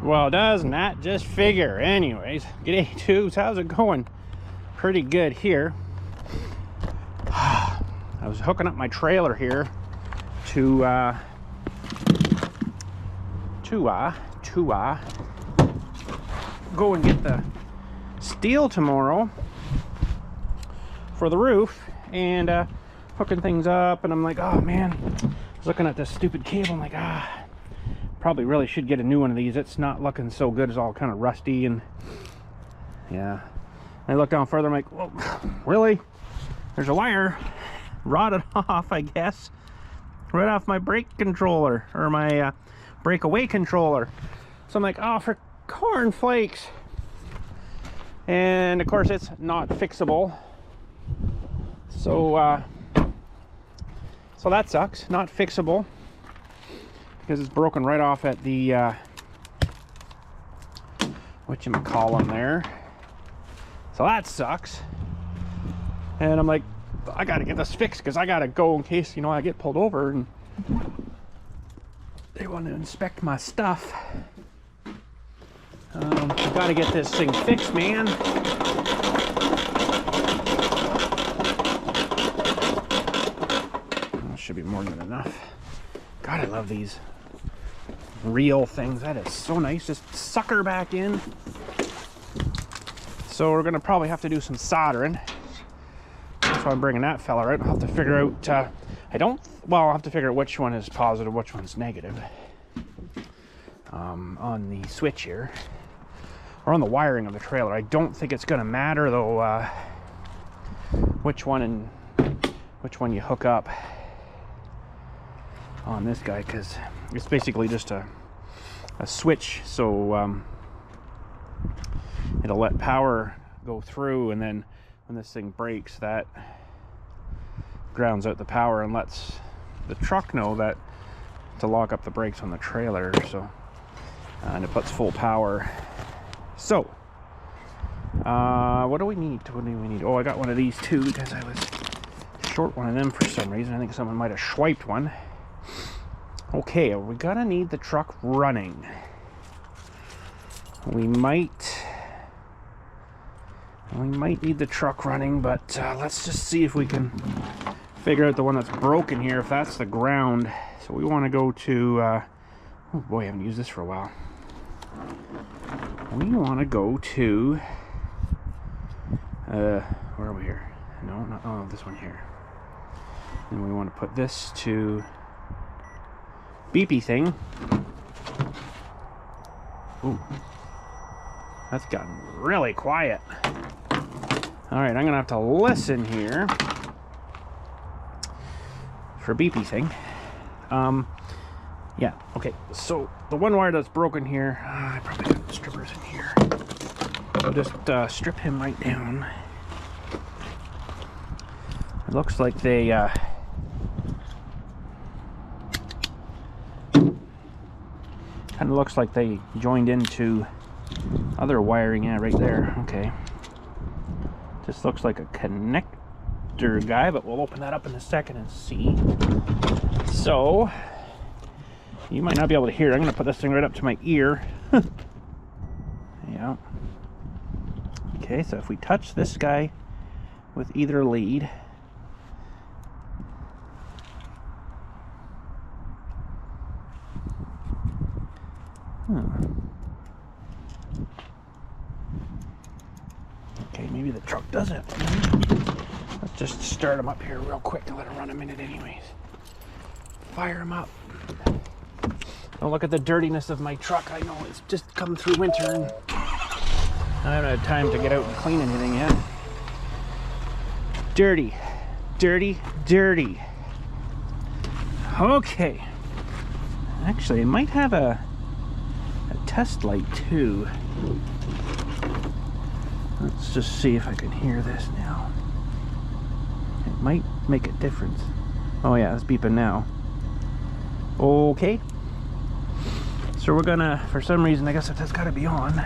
Well, doesn't that just figure? Anyways, g'day tubes, how's it going? Pretty good here. I was hooking up my trailer here to go and get the steel tomorrow for the roof, and hooking things up, and I'm like, oh man, I was looking at this stupid cable. I'm like, probably really should get a new one of these. It's not looking so good. It's all kind of rusty, and yeah. I look down further, I'm like, well, really? There's a wire rotted off, I guess, right off my brake controller, or my breakaway controller. So I'm like, oh, for cornflakes. And of course it's not fixable. So so that sucks, not fixable, because it's broken right off at the whatchamacallem there. So that sucks. And I'm like, I gotta get this fixed, because I gotta go in case, you know, I get pulled over and they want to inspect my stuff. I gotta get this thing fixed, man. That should be more than enough. God, I love these reel things. That is so nice. Just sucker back in. So we're gonna probably have to do some soldering. That's why I'm bringing that fella out. I'll have to figure out, I'll have to figure out which one is positive, which one's negative. On the switch here, or on the wiring of the trailer. I don't think it's gonna matter though, which one you hook up on this guy, because it's basically just a switch, so it'll let power go through, and then when this thing breaks, that grounds out the power and lets the truck know that to lock up the brakes on the trailer. So and it puts full power. So what do we need? Oh, I got one of these too, because I was short one of them for some reason. I think someone might have swiped one. Okay, we gotta need the truck running. We might need the truck running, but let's just see if we can figure out the one that's broken here, if that's the ground. So we want to go to oh boy, I haven't used this for a while. We want to go to where are we here? No, not, oh, this one here. And we want to put this to beepy thing. Ooh, that's gotten really quiet. All right, I'm gonna have to listen here for beepy thing. Yeah, okay, so the one wire that's broken here, I probably got strippers in here. I'll just strip him right down. It looks like they kind of looks like they joined into other wiring. Yeah, right there. Okay, just looks like a connector guy, but we'll open that up in a second and see. So you might not be able to hear it. I'm gonna put this thing right up to my ear. Yeah. Okay, so if we touch this guy with either lead, okay, maybe the truck doesn't. Let's just start him up here real quick and let him run a minute anyways. Fire him up. Don't look at the dirtiness of my truck. I know it's just come through winter and I haven't had time to get out and clean anything yet. Dirty, dirty, dirty. Okay. Actually, I might have a test light too. Let's just see if I can hear this now. It might make a difference. Oh yeah, it's beeping now. Okay. So we're gonna, for some reason, I guess that's got to be on.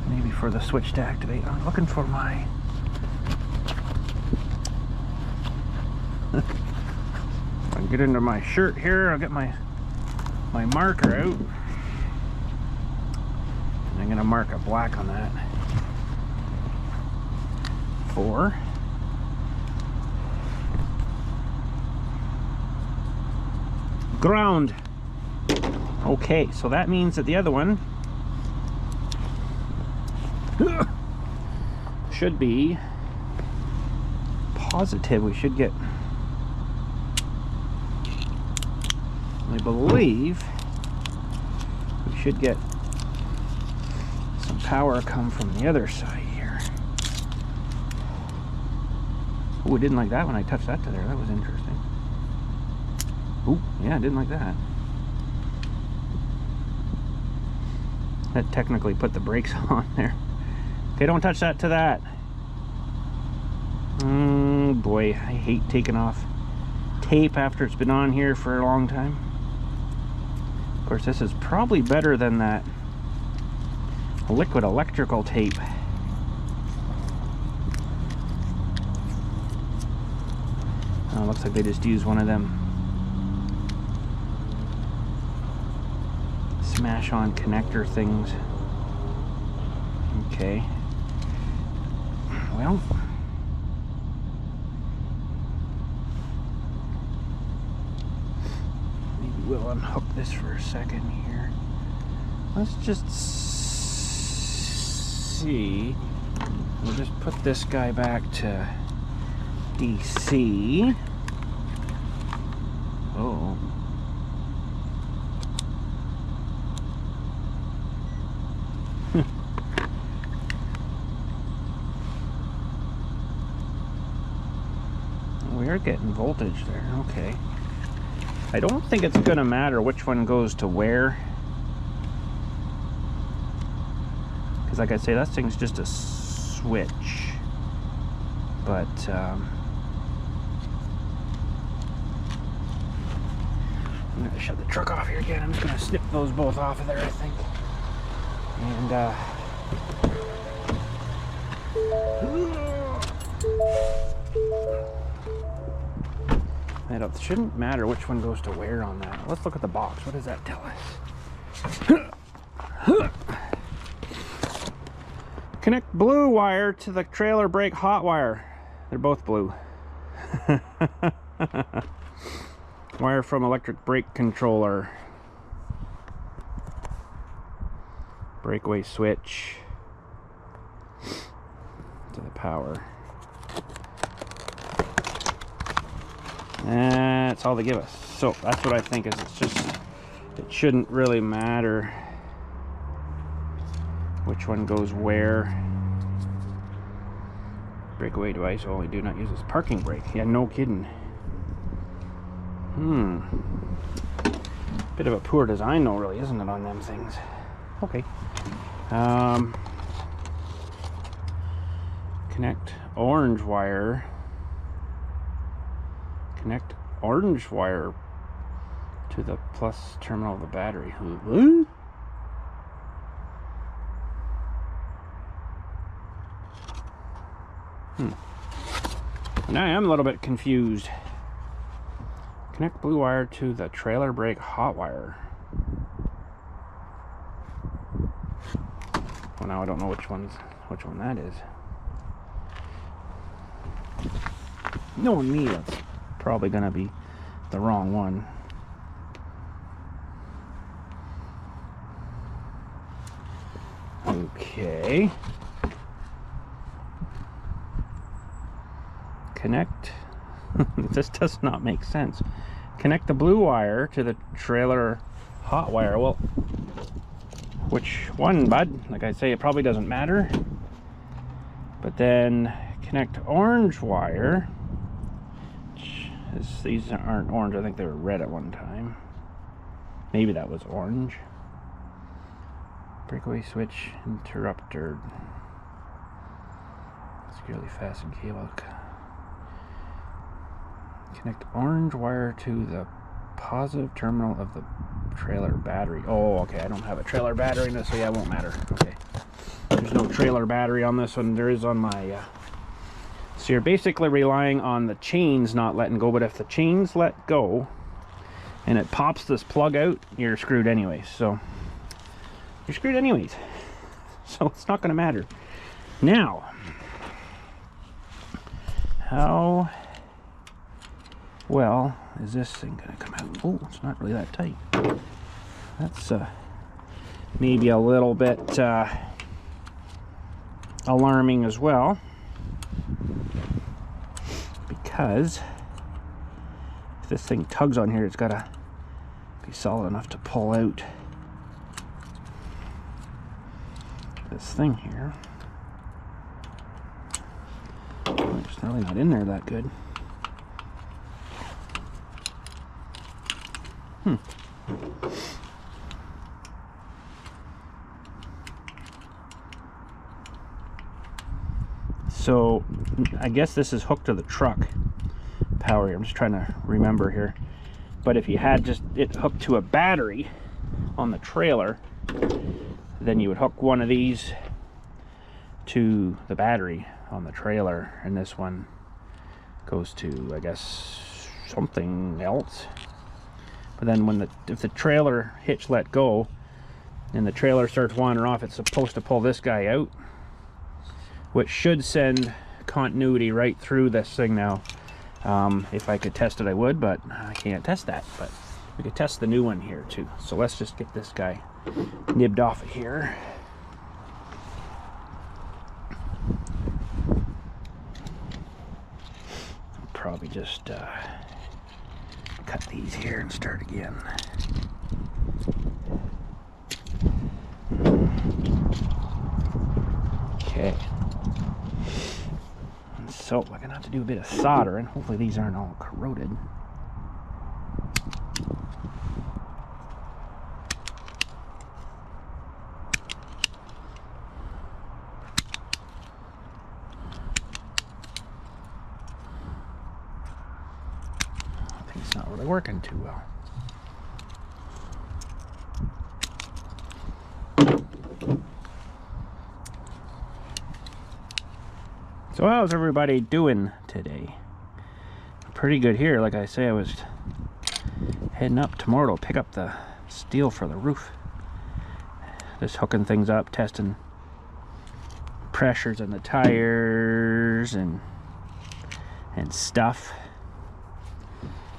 Maybe for the switch to activate. I'm looking for my... I'll get into my shirt here. I'll get my marker out. I'm gonna mark a black on that. 4. Ground. Okay, so that means that the other one should be positive. We should get, I believe, we should get some power come from the other side here. Oh, I didn't like that when I touched that to there. That was interesting. Oh, yeah, I didn't like that. That technically put the brakes on there. Okay, don't touch that to that. Boy, I hate taking off tape after it's been on here for a long time. Of course, this is probably better than that liquid electrical tape. Oh, looks like they just used one of them smash on connector things. Okay. Well, maybe we'll unhook this for a second here. Let's just see. We'll just put this guy back to DC. Oh. We're getting voltage there. Okay. I don't think it's gonna matter which one goes to where, because like I say, that thing's just a switch. But I'm gonna shut the truck off here again. I'm just gonna snip those both off of there, I think. And it shouldn't matter which one goes to where on that. Let's look at the box. What does that tell us? Connect blue wire to the trailer brake hot wire. They're both blue. Wire from electric brake controller. Breakaway switch to the power. That's all they give us. So that's what I think is, it's just, it shouldn't really matter which one goes where. Breakaway device only do not use this parking brake. Yeah, no kidding. Bit of a poor design though, really, isn't it, on them things? Okay. Connect orange wire. Connect orange wire to the plus terminal of the battery. What? Now I am a little bit confused. Connect blue wire to the trailer brake hot wire. Well, now I don't know which one that is. Knowing me, that's probably gonna be the wrong one. Okay. Connect. This does not make sense. Connect the blue wire to the trailer hot wire. Well, which one, bud? Like I say, it probably doesn't matter. But then connect orange wire. These aren't orange. I think they were red at one time. Maybe that was orange. Breakaway switch interrupter. Securely fastened cable. Connect orange wire to the positive terminal of the trailer battery. Oh, okay. I don't have a trailer battery in this, so yeah, it won't matter. Okay. There's no trailer battery on this one. There is on my... So you're basically relying on the chains not letting go, but if the chains let go and it pops this plug out, you're screwed anyways. So you're screwed anyways. so it's not going to matter. Now, how well is this thing going to come out? Oh, it's not really that tight. That's maybe a little bit alarming as well, because if this thing tugs on here, it's got to be solid enough to pull out this thing here. It's really not in there that good. So I guess this is hooked to the truck power here. I'm just trying to remember here. But if you had just it hooked to a battery on the trailer, then you would hook one of these to the battery on the trailer, and this one goes to, I guess, something else. But then when if the trailer hitch let go and the trailer starts wandering off, it's supposed to pull this guy out, which should send continuity right through this thing now. If I could test it, I would, but I can't test that. But we could test the new one here too. So let's just get this guy nibbed off of here. I'll probably just cut these here and start again. Okay. So we're gonna have to do a bit of soldering. Hopefully these aren't all corroded. I think it's not really working too well. So how's everybody doing today? Pretty good here. Like I say, I was heading up tomorrow to pick up the steel for the roof. Just hooking things up, testing pressures in the tires and stuff.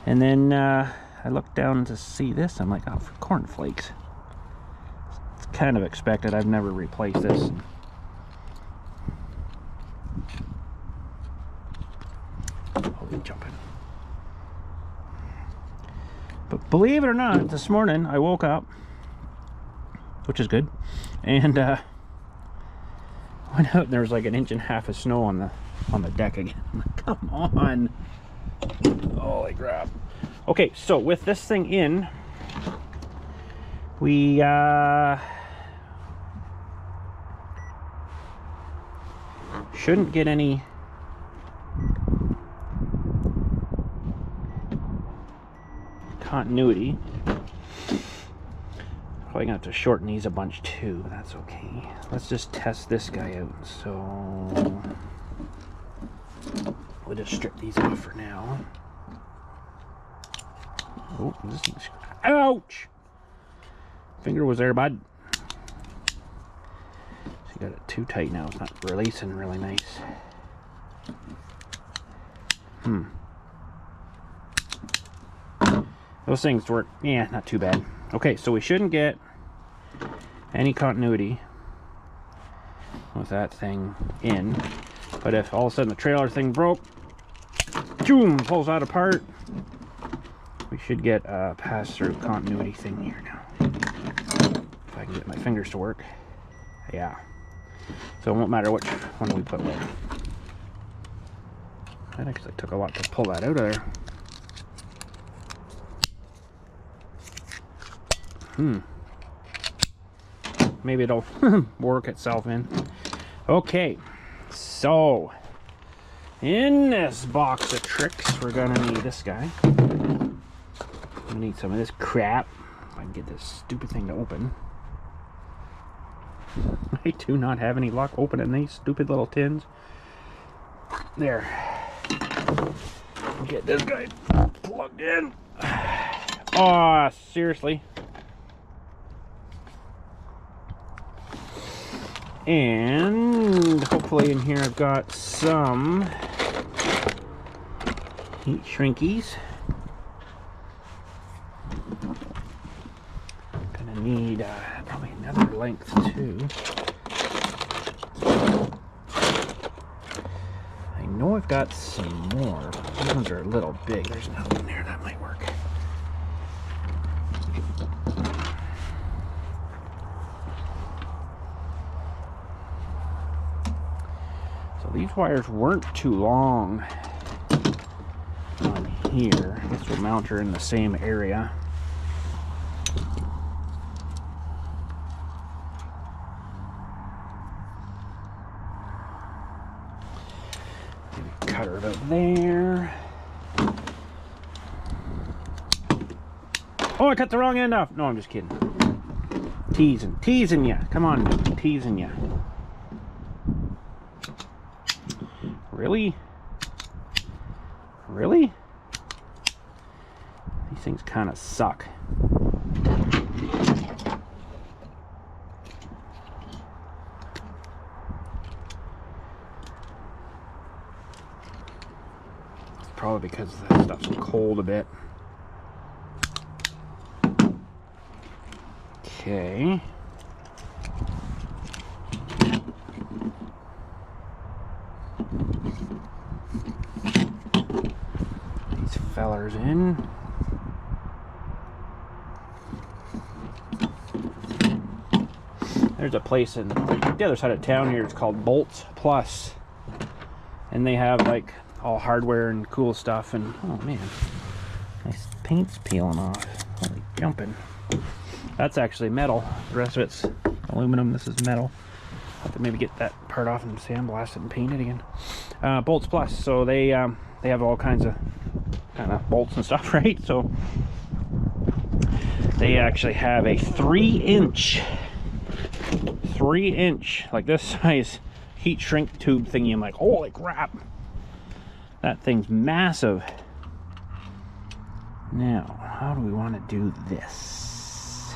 And then I looked down to see this. I'm like, oh, for cornflakes. It's kind of expected. I've never replaced this. Jumping. But believe it or not, this morning I woke up, which is good, and went out and there was like 1.5 inches of snow on the deck again. Come on. Holy crap. Okay, so with this thing in, we shouldn't get any continuity. Probably gonna have to shorten these a bunch too, but that's okay. Let's just test this guy out. So we'll just strip these off for now. Oh, this thing's, ouch! Finger was there, bud. So you got it too tight now. It's not releasing really nice. Those things work, yeah, not too bad. Okay, so we shouldn't get any continuity with that thing in. But if all of a sudden the trailer thing broke, boom, pulls that apart, we should get a pass-through continuity thing here now. If I can get my fingers to work. Yeah. So it won't matter which one we put where. That actually took a lot to pull that out of there. Maybe it'll work itself in. Okay, so in this box of tricks, we're gonna need this guy. I'm gonna need some of this crap. If I can get this stupid thing to open. I do not have any luck opening these stupid little tins. There. Get this guy plugged in. Oh, seriously. And hopefully in here I've got some heat shrinkies. Gonna need probably another length too. I know I've got some more. These ones are a little big. There's another one there that might work. So these wires weren't too long on here. I guess we'll mount her in the same area. Maybe cut her about there. Oh, I cut the wrong end off. No, I'm just kidding. Teasing ya. Come on, teasing ya. Really? Really? These things kind of suck. It's probably because the stuff's cold a bit. Okay. These fellers in. There's a place in the other side of town here. It's called BILLSTMAXX, and they have like all hardware and cool stuff. And oh man, nice paint's peeling off. Holy jumping! That's actually metal. The rest of it's aluminum. This is metal. I'll have to maybe get that part off and sandblast it and paint it again. BILLSTMAXX. So they have all kinds of kind of bolts and stuff, right? So they actually have a 3-inch, like this size heat shrink tube thingy. I'm like, holy crap, that thing's massive. Now, how do we want to do this?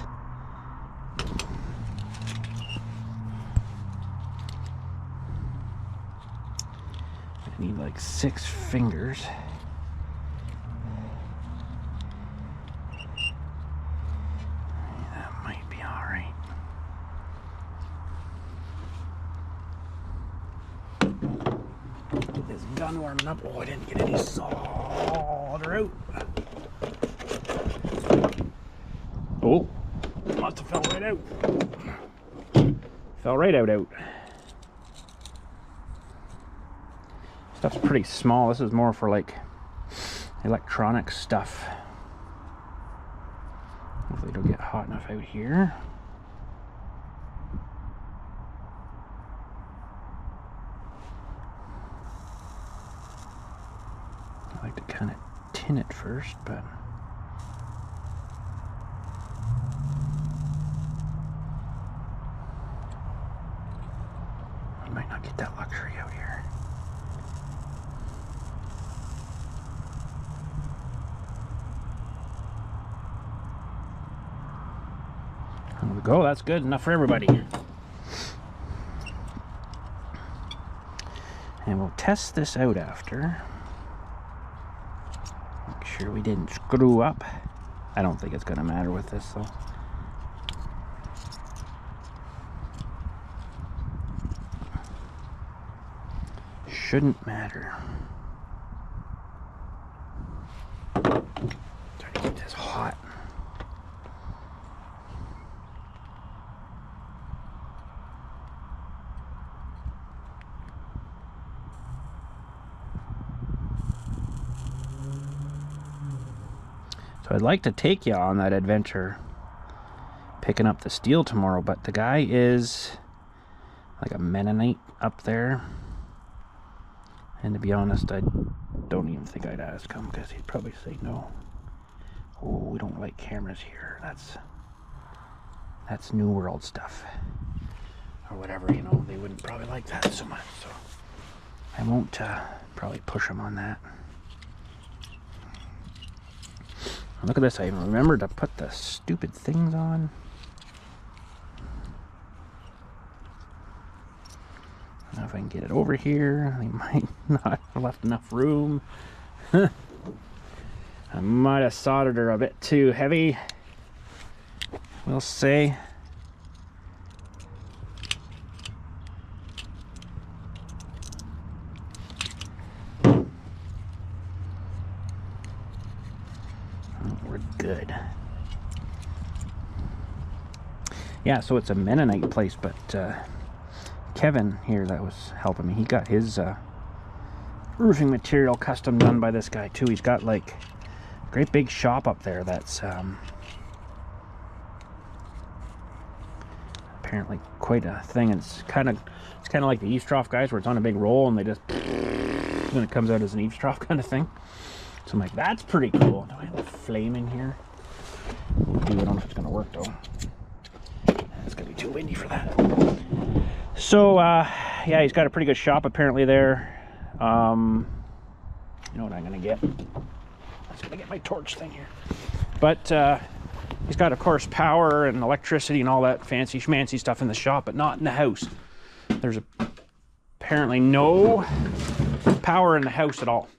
I need like 6 fingers. That might be all right. Get this gun warming up. Oh, I didn't get any solder out. Oh, must have fell right out. Fell right out. Stuff's pretty small. This is more for like electronic stuff. Hopefully it'll get hot enough out here. I like to kind of tin it first, but I might not get that luxury out here. There we go, that's good enough for everybody. And we'll test this out after. Make sure we didn't screw up. I don't think it's gonna matter with this though. Shouldn't matter. Try to get this hot. So I'd like to take you on that adventure picking up the steel tomorrow, but the guy is like a Mennonite up there. And to be honest, I don't even think I'd ask him because he'd probably say no. Oh, we don't like cameras here. That's New World stuff. Or whatever, you know, they wouldn't probably like that so much. So I won't probably push him on that. Look at this, I even remembered to put the stupid things on. know if I can get it over here. I might not have left enough room. I might have soldered her a bit too heavy. We'll see. We're good. Yeah, so it's a Mennonite place, but Kevin here that was helping me, he got his roofing material custom done by this guy too. He's got like a great big shop up there that's apparently quite a thing. It's kind of like the eaves trough guys, where it's on a big roll and they just and it comes out as an eaves trough kind of thing. So I'm like, that's pretty cool. Do I have a flame in here? I don't know if it's gonna work though. It's gonna be too windy for that. So yeah, he's got a pretty good shop apparently there. You know what I'm gonna get? I'm just gonna get my torch thing here. But he's got, of course, power and electricity and all that fancy schmancy stuff in the shop, but not in the house. There's apparently no power in the house at all.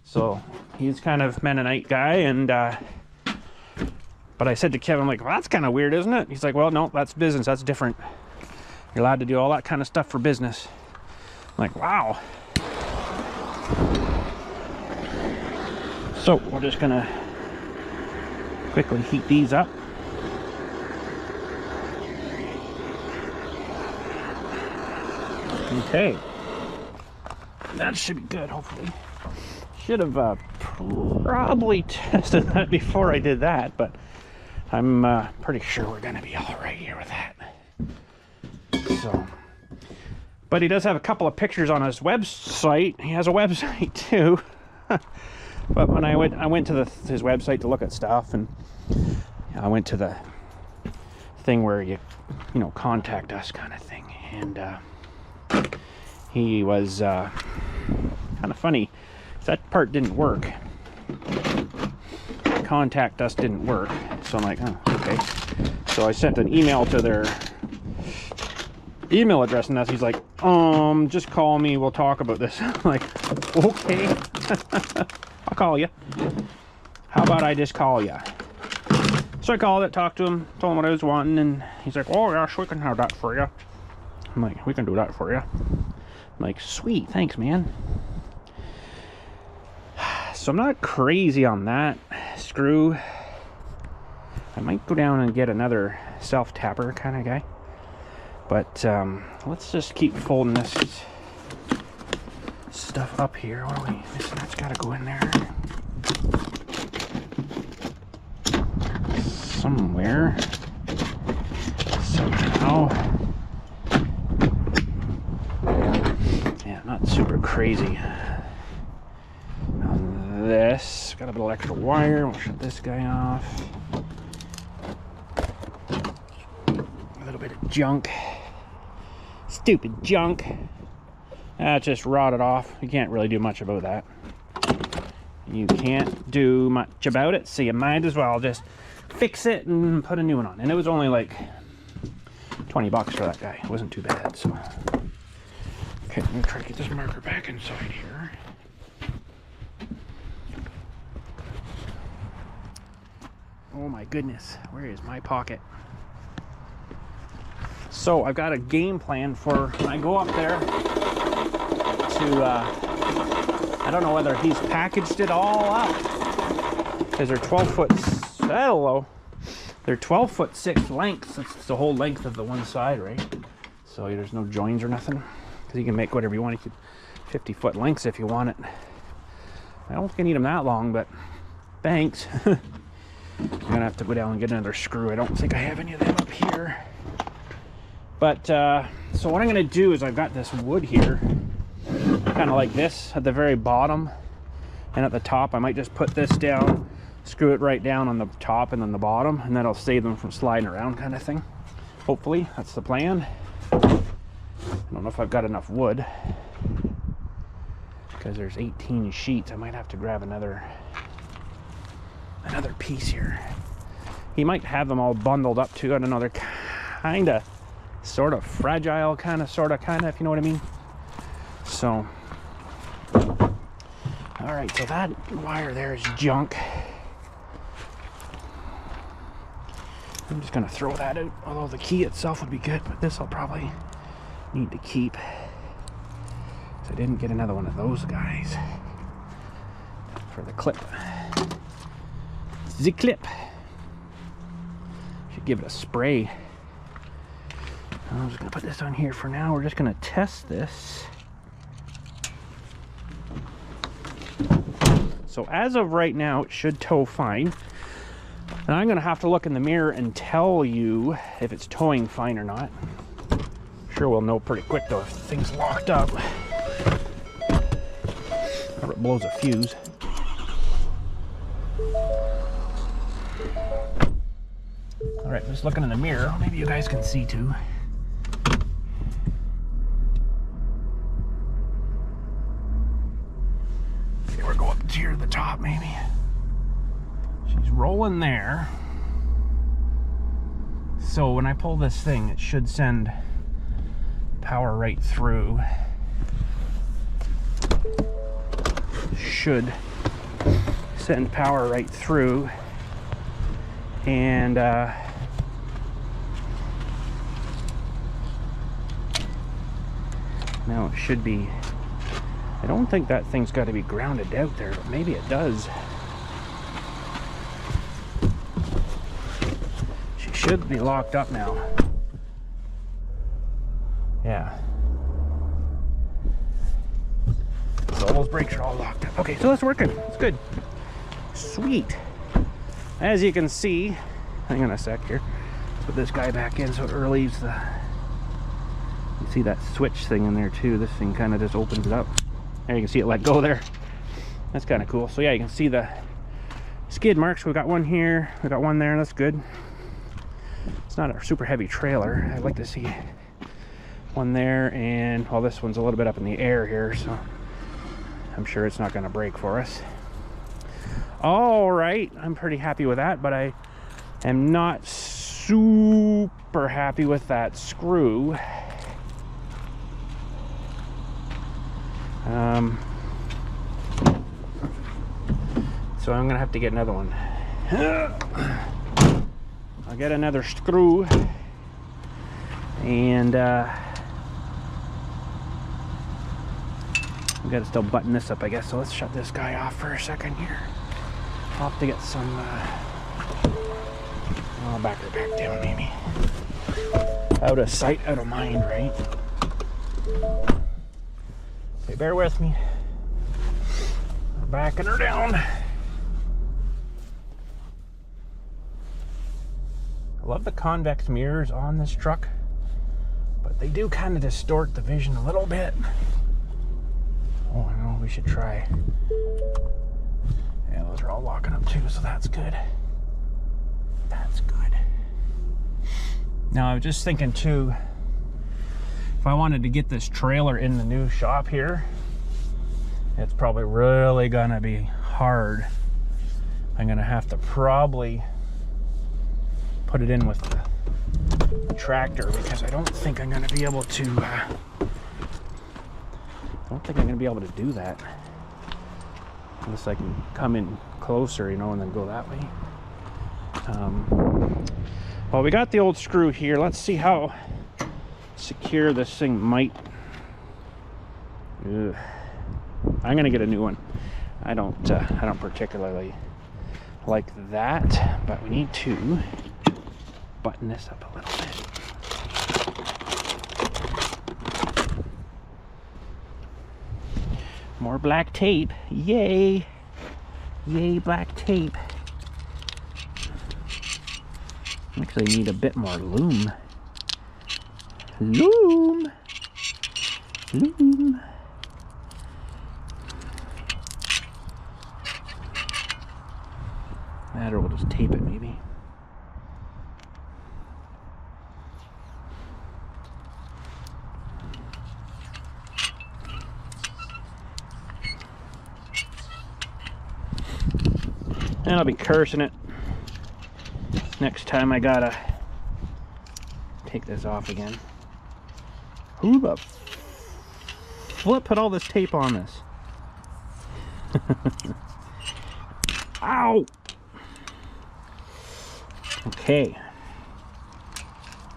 So he's kind of Mennonite guy, and but I said to Kevin, I'm like, well, that's kind of weird, isn't it? He's like, well, no, that's business. That's different. You're allowed to do all that kind of stuff for business. I'm like, wow. So we're just gonna quickly heat these up. Okay. That should be good, hopefully. Should have probably tested that before I did that, but I'm pretty sure we're gonna be all right here with that. So, but he does have a couple of pictures on his website. He has a website too. But when I went to his website to look at stuff, and I went to the thing where you know, contact us kind of thing, and he was kind of funny. That part didn't work. Contact us didn't work. So I'm like, oh, okay. So I sent an email to their email address, and he's like, just call me, we'll talk about this. I'm like, okay. I'll call you. How about I just call you? So I called it, talked to him, told him what I was wanting, and he's like, oh gosh, we can have that for you. I'm like, we can do that for you. I'm like, sweet, thanks, man. So I'm not crazy on that screw. I might go down and get another self-tapper kind of guy. But let's just keep folding this stuff up here. What are we missing? That's got to go in there somewhere, somehow. Yeah, not super crazy on this. Got a bit of extra wire. We'll shut this guy off. A little bit of junk. Stupid junk. That just rotted off. You can't really do much about that. You can't do much about it, so you might as well just fix it and put a new one on. And it was only like 20 bucks for that guy. It wasn't too bad, so. Okay, I'm gonna try to get this marker back inside here. Oh my goodness, where is my pocket? So I've got a game plan for when I go up there to, I don't know whether he's packaged it all up, because they're 12 foot, hello, they're 12 foot 6 lengths. That's the whole length of the one side, right? So there's no joins or nothing, because you can make whatever you want. You could 50 foot lengths if you want it. I don't think I need them that long, but thanks. I'm gonna have to go down and get another screw. I don't think I have any of them up here. But so what I'm gonna do is I've got this wood here, kind of like this at the very bottom, and at the top I might just put this down, screw it right down on the top and then the bottom, and that'll save them from sliding around kind of thing. Hopefully, that's the plan. I don't know if I've got enough wood, because there's 18 sheets. I might have to grab another piece here. He might have them all bundled up too. I don't know, they're kind of sort of fragile, kind of if you know what I mean. So, all right, so that wire there is junk. I'm just gonna throw that out, although the key itself would be good, but this I'll probably need to keep. I didn't get another one of those guys for the clip. The clip. Should give it a spray. I'm just gonna put this on here for now. We're just gonna test this. So as of right now, it should tow fine. And I'm gonna have to look in the mirror and tell you if it's towing fine or not. Sure, we'll know pretty quick though if things locked up. Or it blows a fuse. All right, just looking in the mirror. Maybe you guys can see too. Okay, we'll go up here to the top maybe. She's rolling there. So when I pull this thing, it should send power right through. Should send power right through. And now it should be, I don't think that thing's got to be grounded out there, but maybe it does. She should be locked up now. Yeah. So all those brakes are all locked up. Okay, so that's working. It's good. Sweet. As you can see, hang on a sec here. Let's put this guy back in so it relieves the, you see that switch thing in there too. This thing kind of just opens it up. There you can see it let go there. That's kind of cool. So yeah, you can see the skid marks. We got one here, we got one there, that's good. It's not a super heavy trailer. I'd like to see one there, and well, this one's a little bit up in the air here, so I'm sure it's not going to break for us. All right, I'm pretty happy with that, but I am not super happy with that screw. So I'm gonna have to get another one. I'll get another screw, and we gotta still button this up, I guess. So let's shut this guy off for a second here. I'll have to get some, I'll back her back down maybe. Out of sight, out of mind, right? Okay, bear with me. I'm backing her down. I love the convex mirrors on this truck, but they do kind of distort the vision a little bit. Oh, I know, we should try. Yeah, those are all locking up too, so that's good. That's good. Now, I was just thinking too, if I wanted to get this trailer in the new shop here, it's probably really gonna be hard. I'm gonna have to probably put it in with the tractor, because I don't think I'm gonna be able to, I don't think I'm gonna be able to do that. Unless I can come in closer, you know, and then go that way. Well, we got the old screw here. Let's see how secure this thing might. Ugh. I'm gonna get a new one. I don't particularly like that, but we need to button this up a little bit. More black tape. Yay. Yay, black tape. Actually need a bit more loom. Loom. Loom. That, or we'll just tape it maybe. And I'll be cursing it next time I gotta take this off again. Who the flip put all this tape on this? Ow! Okay.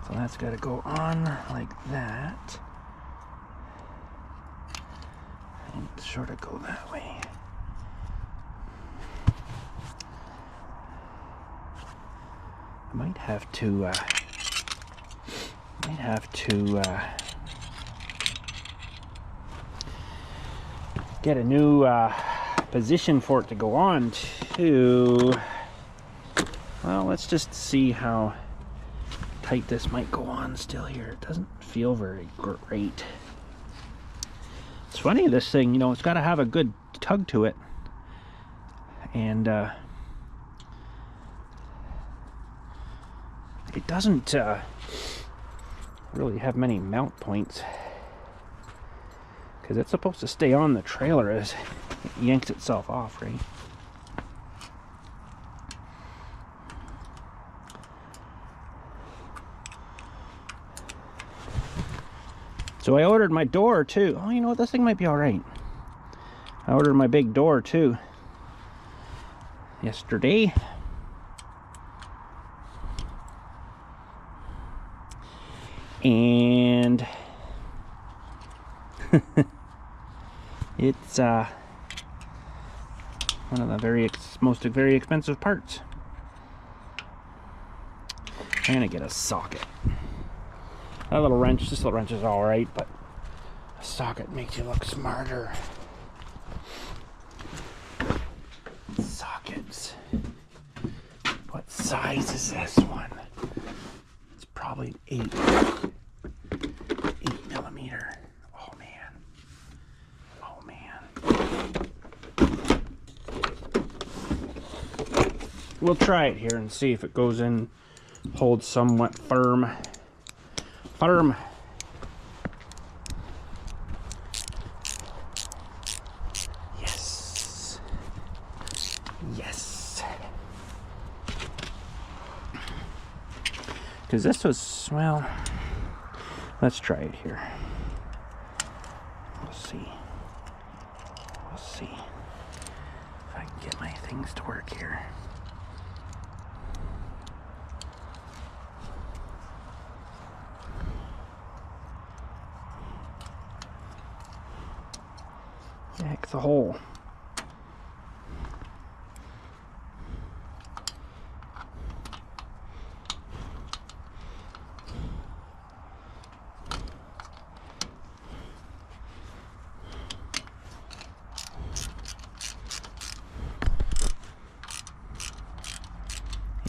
So that's got to go on like that. And sort of go that way. I might have to get a new position for it to go on to. Well, let's just see how tight this might go on still here. It doesn't feel very great. It's funny, this thing, you know, it's got to have a good tug to it. And it doesn't really have many mount points, because it's supposed to stay on the trailer as it yanks itself off, right? So I ordered my door too. Oh, you know what? This thing might be all right. I ordered my big door too yesterday. And it's one of the very expensive parts. I'm gonna get a socket. That little wrench, this little wrench is all right, but a socket makes you look smarter. Sockets. What size is this one? It's probably 8 millimeter. Oh man. Oh man. We'll try it here and see if it goes in, holds somewhat firm. Yes. Yes. Because this was, well, let's try it here. We'll see. We'll see if I can get my things to work here. The heck's the hole?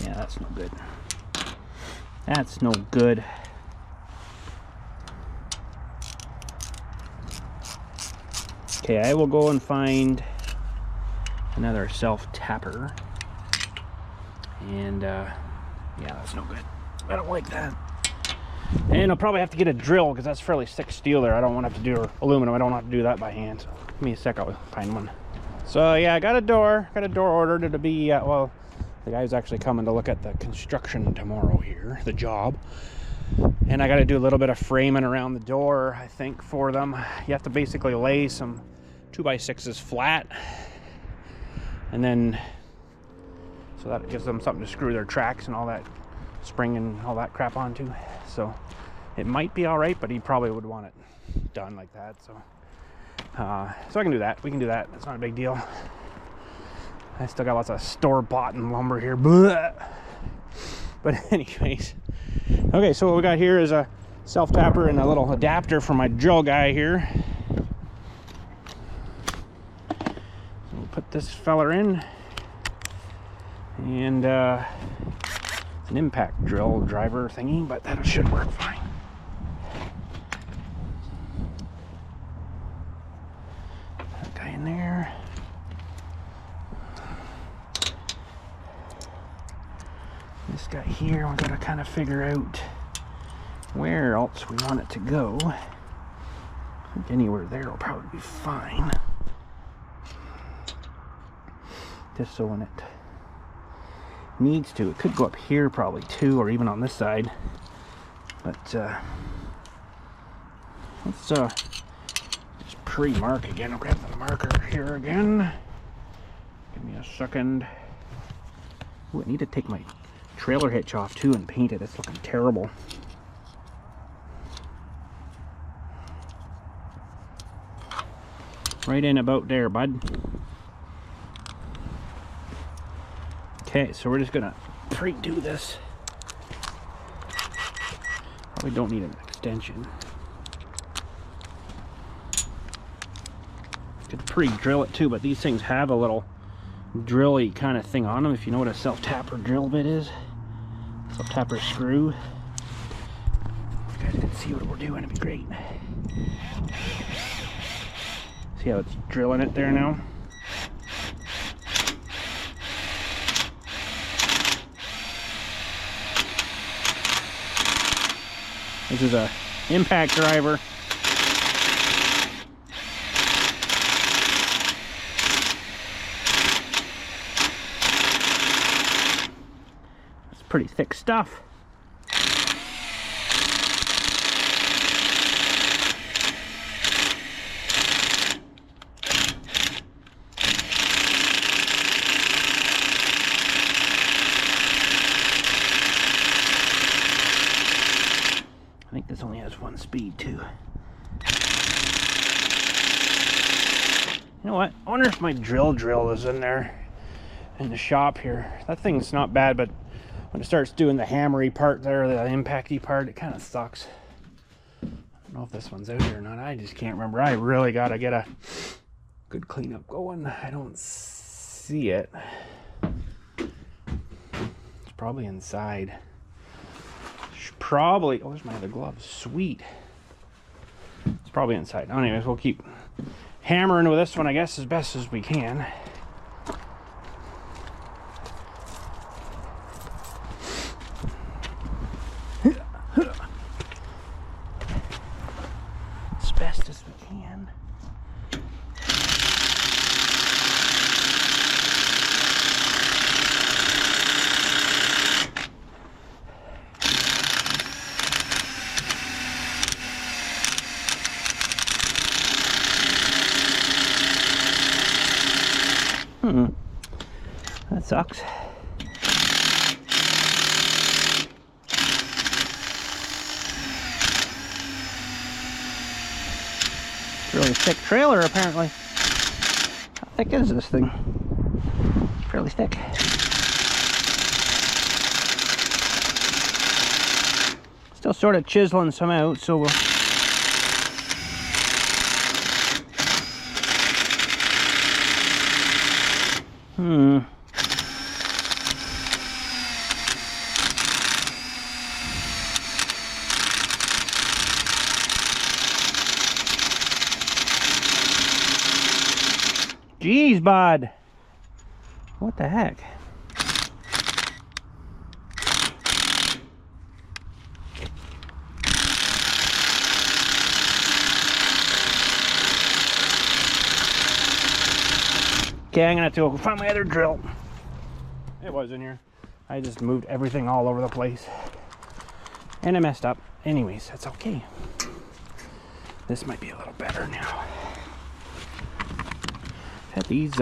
Yeah, that's no good. That's no good. Okay, I will go and find another self-tapper. And, yeah, that's no good. I don't like that. And I'll probably have to get a drill, because that's fairly thick steel there. I don't want to have to do aluminum. I don't have to do that by hand. So give me a sec, I'll find one. So, yeah, I got a door. Got a door ordered. It'll be, well, the guy's actually coming to look at the construction tomorrow here, the job. And I got to do a little bit of framing around the door, I think, for them. You have to basically lay some 2x6s flat, and then so that gives them something to screw their tracks and all that spring and all that crap onto. So it might be all right, but he probably would want it done like that. So so I can do that. We can do that. It's not a big deal. I still got lots of store-bought lumber here. Blah. But anyways, okay, so what we got here is a self-tapper and a little adapter for my drill guy here. So we'll put this feller in, and it's an impact drill driver thingy, but that should work fine. That guy in there. This guy here, we're gonna kind of figure out where else we want it to go. I think anywhere there will probably be fine. Just so when it needs to, it could go up here probably too, or even on this side. But let's just pre-mark again. I'll grab the marker here again. Give me a second. Ooh, I need to take my trailer hitch off too and paint it. It's looking terrible. Right in about there, bud. Okay, so we're just gonna pre-do this. Probably don't need an extension. Could pre-drill it too, but these things have a little drilly kind of thing on them, if you know what a self-tapper drill bit is. Self-tapper screw. If you guys can see what we're doing, it'd be great. See how it's drilling it there now? This is a impact driver. It's pretty thick stuff. I think this only has one speed too. You know what? I wonder if my drill is in there in the shop here. That thing's not bad, but when it starts doing the hammery part there, the impacty part, it kind of sucks. I don't know if this one's out here or not. I just can't remember. I really got to get a good cleanup going. I don't see it. It's probably inside. Probably, oh, there's my other glove. Sweet. It's probably inside. Anyways, we'll keep hammering with this one, I guess, as best as we can. As best as we can. That sucks. It's a really thick trailer, apparently. How thick is this thing? Fairly thick. Still sort of chiseling some out, so we'll... Jeez, bud. What the heck? Okay, I'm gonna have to go find my other drill. It was in here. I just moved everything all over the place. And I messed up. Anyways, that's okay. This might be a little better now. Had these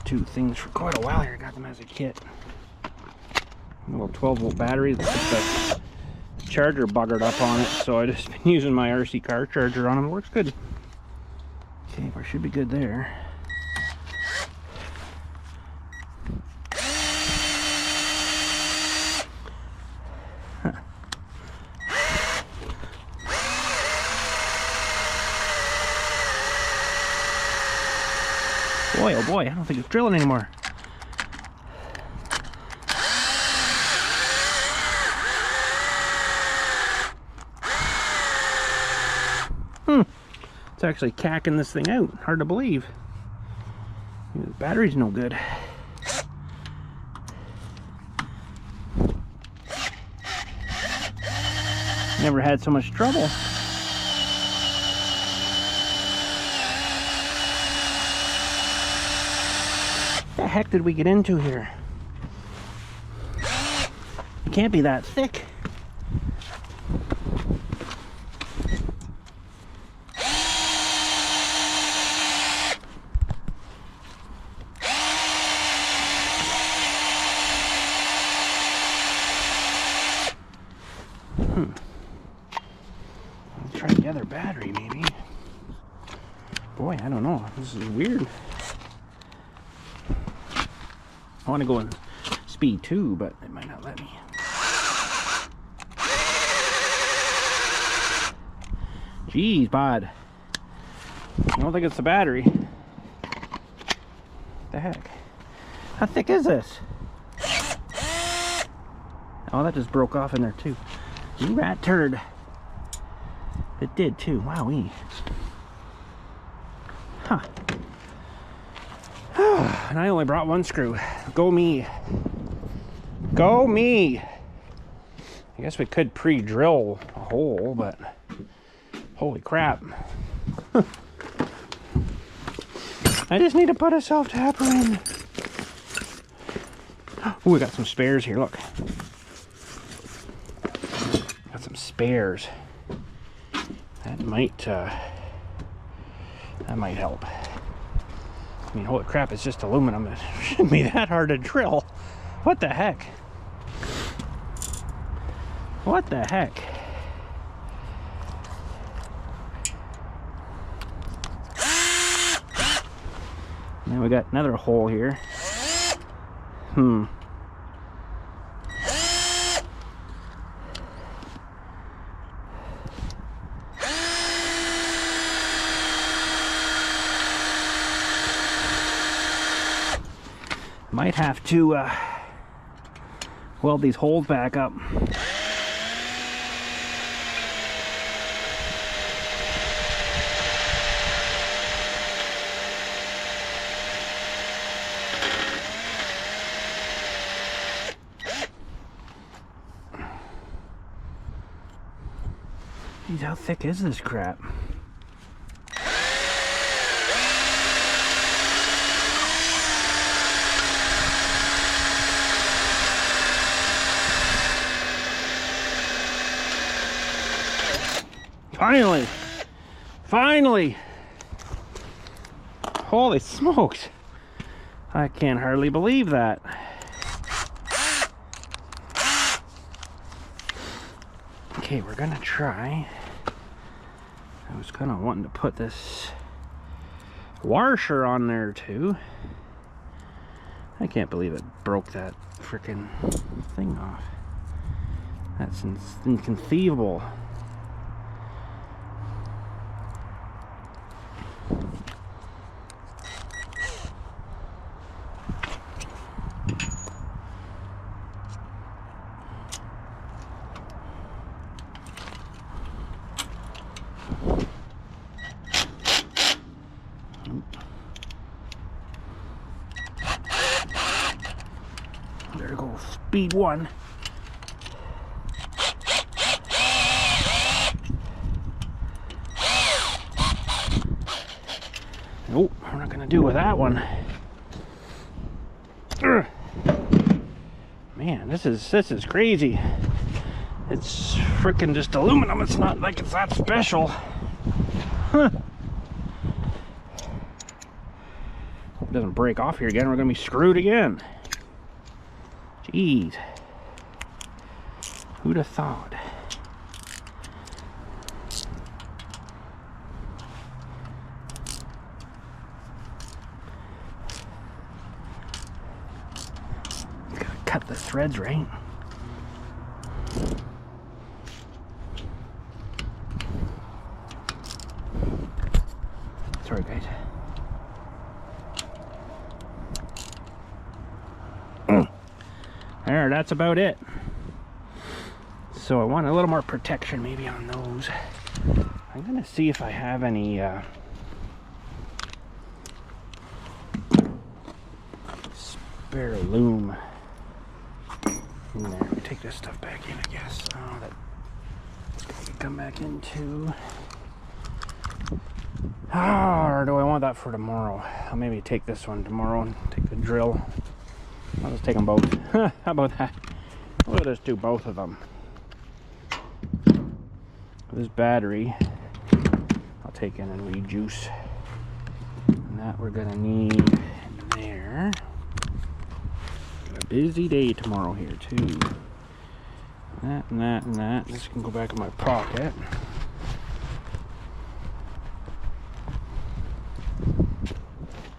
two things for quite a while here. I got them as a kit. A little 12-volt battery. The charger buggered up on it, so I just been using my RC car charger on them. It works good. Okay, we should be good there. Boy, oh boy, I don't think it's drilling anymore. It's actually cacking this thing out. Hard to believe. The battery's no good. Never had so much trouble. What the heck did we get into here? It can't be that thick. Let's try the other battery, maybe. Boy, I don't know. This is weird. I want to go in speed 2, but it might not let me. Jeez, bud. I don't think it's the battery. What the heck? How thick is this? Oh, that just broke off in there too. You rat turd. It did too. Wowee. Huh. And I only brought one screw. Go me. Go me. I guess we could pre-drill a hole, but holy crap. I just need to put a self-tapper in. Oh, we got some spares here, look. Got some spares. That might help. I mean, holy crap, it's just aluminum. It shouldn't be that hard to drill. What the heck? What the heck? Now we got another hole here. Might have to weld these holes back up. Jeez, how thick is this crap? Finally! Finally! Holy smokes! I can hardly believe that. Okay, we're gonna try. I was kind of wanting to put this washer on there too. I can't believe it broke that freaking thing off. That's inconceivable. There goes speed 1. Nope, we're not gonna do with that one. Urgh. Man, this is crazy. It's freaking just aluminum. It's not like it's that special. Huh. Hope it doesn't break off here again. We're gonna be screwed again. Jeez. Who'd have thought? Gotta cut the threads right. Sorry, guys. There, that's about it. So I want a little more protection maybe on those. I'm gonna see if I have any spare loom in there. We take this stuff back in, I guess. Oh, that can come back into. Or do I want that for tomorrow? I'll maybe take this one tomorrow and take the drill. I'll just take them both. How about that? We'll just do both of them. This battery, I'll take in and rejuice. And that we're gonna need in there. Got a busy day tomorrow here too. That and that and that. This can go back in my pocket.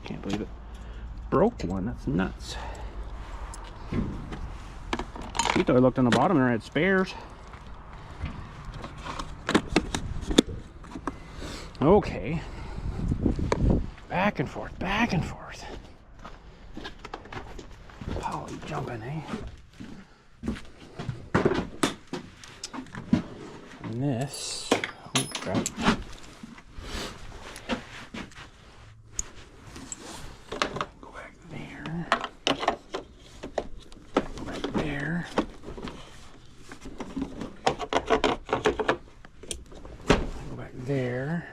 Can't believe it. Broke one. That's nuts. I thought I looked on the bottom there and had spares. Okay. Back and forth, back and forth. Poly jumping, eh? And this, oh crap. Go back there. Go back there. Go back there.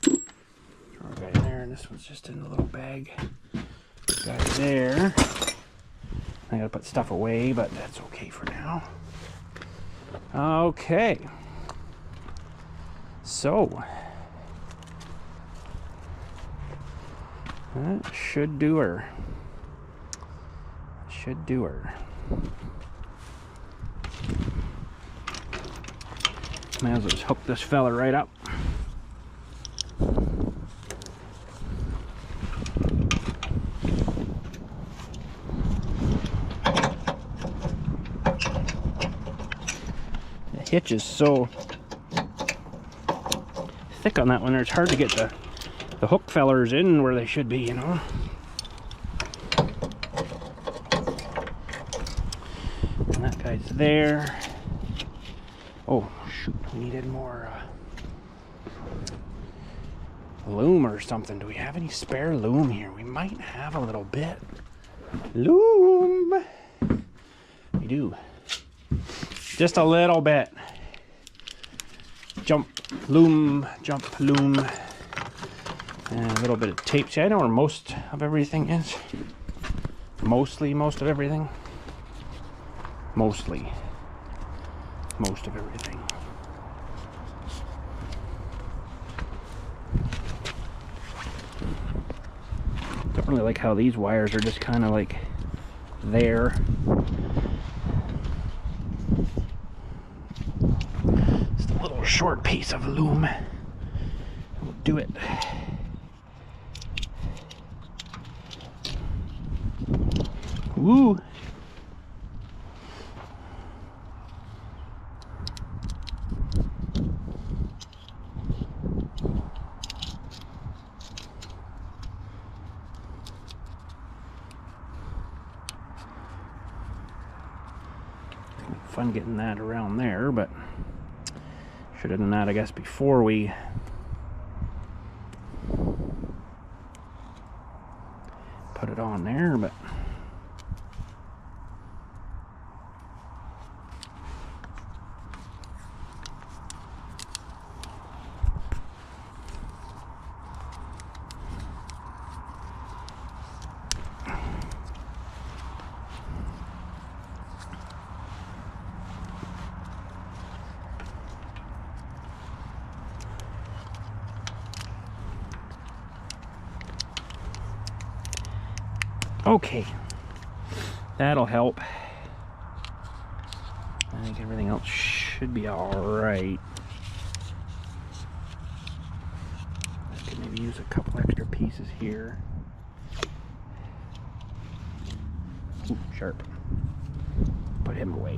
Throw it back there, and this one's just in the little bag. Got it there. I gotta put stuff away, but that's okay for now. Okay. So that should do her. Should do her. Might as well just hook this fella right up. The hitch is so thick on that one, it's hard to get the hook fellers in where they should be, you know. And that guy's there. Oh shoot, we needed more loom or something. Do we have any spare loom here? We might have a little bit. Loom! We do. Just a little bit. Jump loom, jump loom. And a little bit of tape. See, I know where most of everything is. Mostly most of everything. Mostly most of everything. Don't really like how these wires are just kind of like there. Just a little short piece of loom will do it. Woo! Fun getting that around there, but should have done that, I guess, before we put it on there, but okay, that'll help. I think everything else should be all right. I could maybe use a couple extra pieces here. Ooh, sharp. Put him away.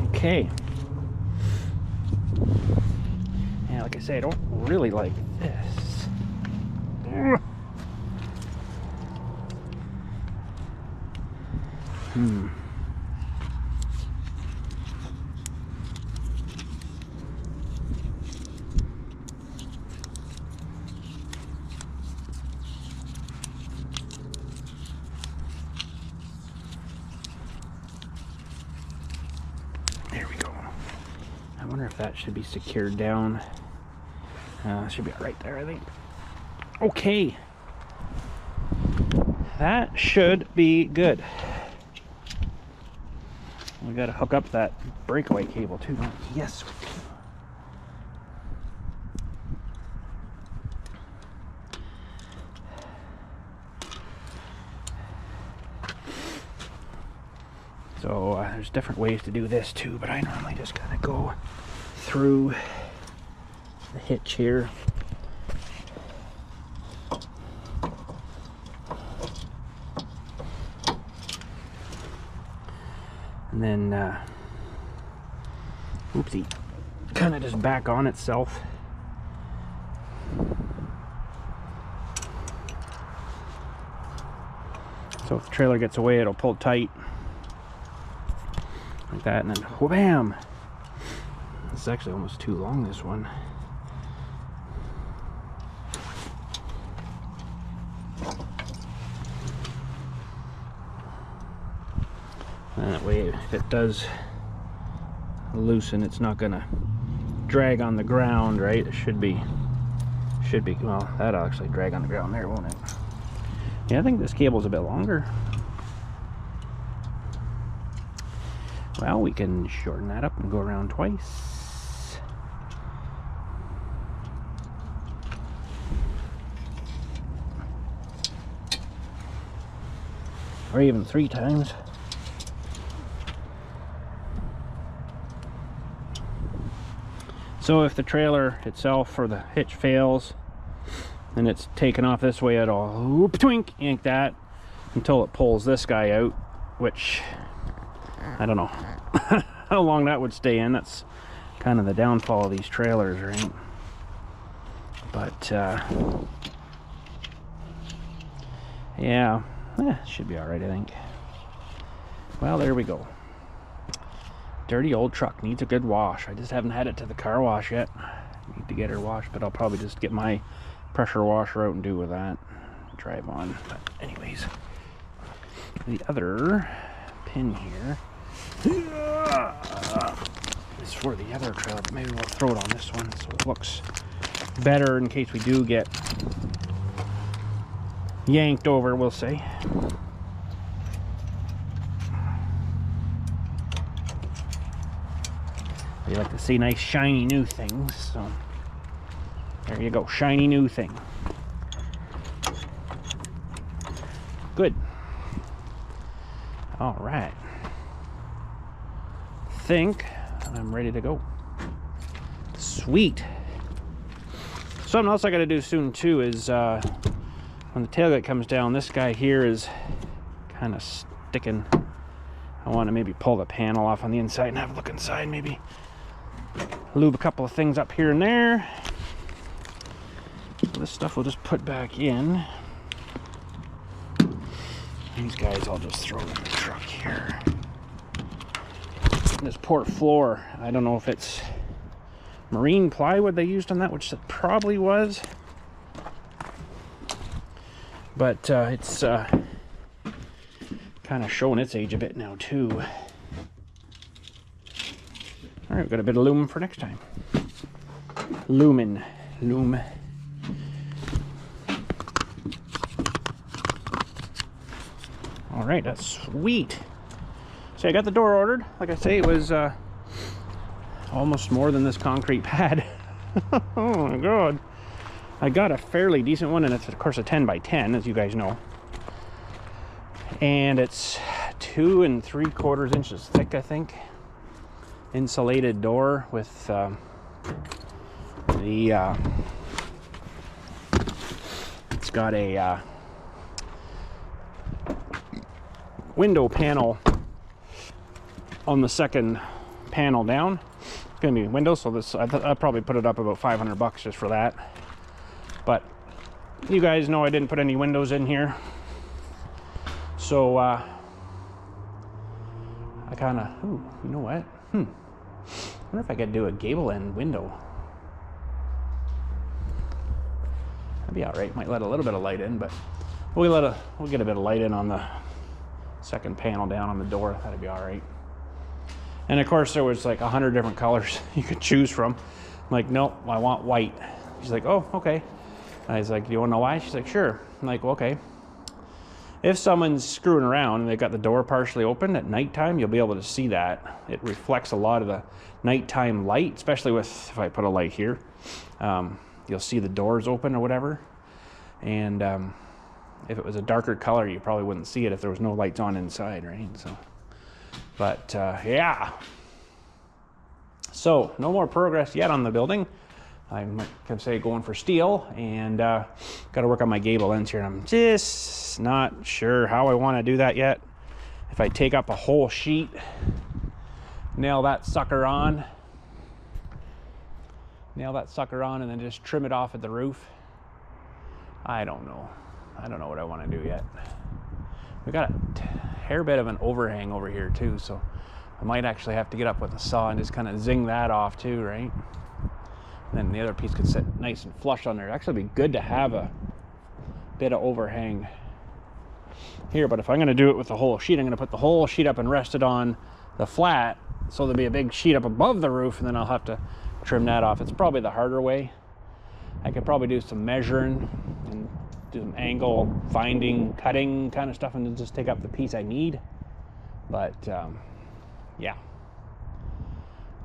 Okay. Yeah, like I say, I don't really like this. There we go. I wonder if that should be secured down. Should be right there, I think. Okay. That should be good. We gotta hook up that breakaway cable too. Yes. So there's different ways to do this too, but I normally just kind of go through the hitch here. And then, oopsie, kind of just back on itself. So if the trailer gets away, it'll pull tight. Like that, and then wha-bam! This is actually almost too long, this one. And that way, if it does loosen, it's not gonna drag on the ground, right? It should be, well, that'll actually drag on the ground there, won't it? Yeah, I think this cable's a bit longer. Well, we can shorten that up and go around twice. Or even 3 times. So if the trailer itself or the hitch fails and it's taken off this way, it'll whoop, twink, yank that until it pulls this guy out, which I don't know how long that would stay in. That's kind of the downfall of these trailers, right? But yeah, should be all right, I think. Well, there we go. Dirty old truck needs a good wash. I just haven't had it to the car wash yet. Need to get her washed, but I'll probably just get my pressure washer out and do with that. Drive on. But anyways, the other pin here is for the other trailer, but maybe we'll throw it on this one so it looks better in case we do get yanked over, we'll say. You like to see nice shiny new things, so there you go, shiny new thing. Good. All right. Think I'm ready to go. Sweet. Something else I got to do soon too is when the tailgate comes down, this guy here is kind of sticking. I want to maybe pull the panel off on the inside and have a look inside, maybe lube a couple of things up here and there. So this stuff we'll just put back in. These guys I'll just throw in the truck here. This port floor, I don't know if it's marine plywood they used on that, which it probably was. But it's kind of showing its age a bit now too. All right, we've got a bit of lumen for next time. Lumen. All right, that's sweet. So I got the door ordered. Like I say, it was almost more than this concrete pad. Oh my God. I got a fairly decent one, and it's of course a 10 by 10, as you guys know. And it's 2 3/4 inches thick, I think. Insulated door with it's got a window panel on the second panel down. It's gonna be windows, so this I'd probably put it up about $500 just for that. But you guys know I didn't put any windows in here, so I kind of, you know what? I wonder if I could do a gable end window. That'd be all right. Might let a little bit of light in, but we'll get a bit of light in on the second panel down on the door. That'd be all right. And of course, there was like 100 different colors you could choose from. I'm like, nope, I want white. She's like, oh, okay. I was like, do you want to know why? She's like, sure. I'm like, well, okay. If someone's screwing around and they've got the door partially open at nighttime, you'll be able to see that. It reflects a lot of the nighttime light, especially with, if I put a light here, you'll see the doors open or whatever. And if it was a darker color, you probably wouldn't see it if there was no lights on inside, right? So But yeah. So no more progress yet on the building. I'm gonna say going for steel, and got to work on my gable ends here. And I'm just not sure how I want to do that yet. If I take up a whole sheet, nail that sucker on, and then just trim it off at the roof. I don't know. I don't know what I want to do yet. We got a hair bit of an overhang over here too, so I might actually have to get up with a saw and just kind of zing that off too, right? And then the other piece could sit nice and flush on there. It'd actually be good to have a bit of overhang here, but if I'm going to do it with the whole sheet, I'm going to put the whole sheet up and rest it on the flat, so there'll be a big sheet up above the roof, and then I'll have to trim that off. It's probably the harder way. I could probably do some measuring and do some angle finding, cutting kind of stuff, and then just take up the piece I need. But yeah,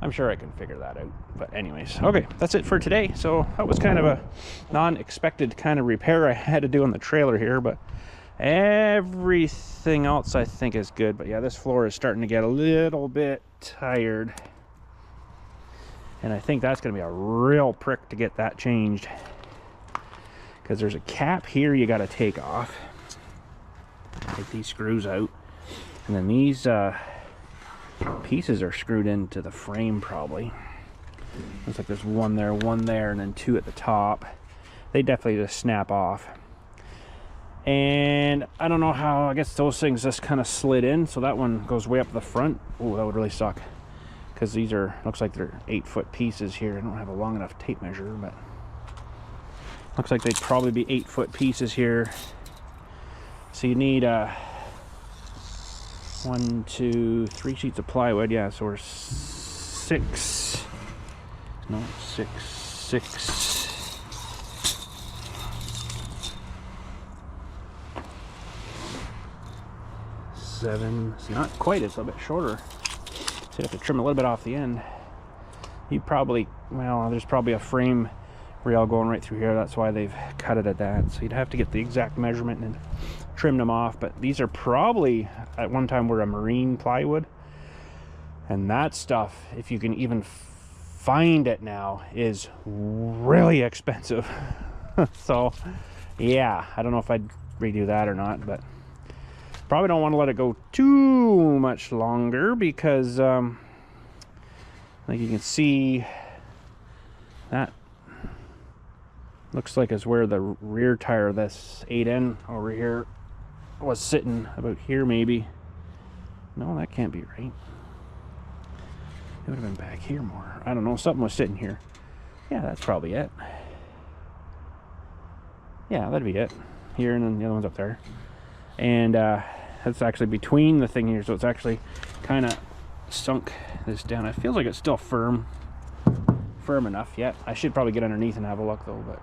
I'm sure I can figure that out. But anyways, okay, that's it for today. So that was kind of a non-expected kind of repair I had to do on the trailer here, but everything else I think is good. But yeah, this floor is starting to get a little bit tired, and I think that's going to be a real prick to get that changed, because there's a cap here you got to take off, take these screws out, and then these pieces are screwed into the frame probably. Looks like there's one there, and then two at the top. They definitely just snap off. And I don't know how, I guess those things just kind of slid in, so that one goes way up the front. Oh, that would really suck, because these are, looks like they're 8-foot pieces here. I don't have a long enough tape measure, but looks like they'd probably be 8-foot pieces here. So you need 1, 2, 3 sheets of plywood. Yeah, so we're 6, 7. It's not quite, it's a bit shorter. So you have to trim a little bit off the end. You probably, well, there's probably a frame rail going right through here. That's why they've cut it at that. So you'd have to get the exact measurement and trim them off. But these are probably, at one time, were a marine plywood. And that stuff, if you can even find it now, is really expensive. So yeah, I don't know if I'd redo that or not, but probably don't want to let it go too much longer, because like you can see, that looks like is where the rear tire of this 8N over here was sitting, about here maybe. No, that can't be right. It would have been back here more. I don't know, something was sitting here. Yeah, that's probably it. Yeah, that'd be it. Here, and then the other one's up there. And that's actually between the thing here, so it's actually kind of sunk this down. It feels like it's still firm enough yet. I should probably get underneath and have a look though. But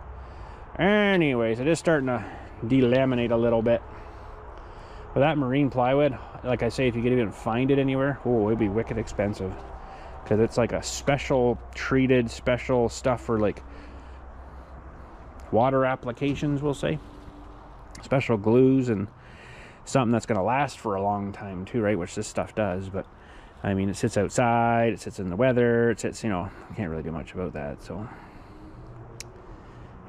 anyways, it is starting to delaminate a little bit. But that marine plywood, like I say, if you could even find it anywhere, oh, it'd be wicked expensive, because it's like a special treated, special stuff for like water applications, we'll say. Special glues and something that's going to last for a long time too, right? Which this stuff does. But I mean, it sits outside, it sits in the weather, it sits, you know, you can't really do much about that. So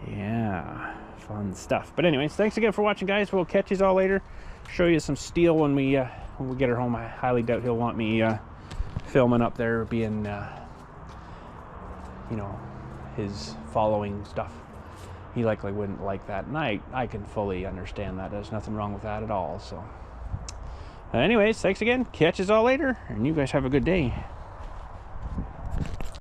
yeah, fun stuff. But anyways, thanks again for watching, guys. We'll catch you all later. Show you some steel when we get her home. I highly doubt he'll want me filming up there, being you know, his following stuff. He likely wouldn't like that, and I can fully understand that. There's nothing wrong with that at all. So anyways, thanks again. Catch us all later, and you guys have a good day.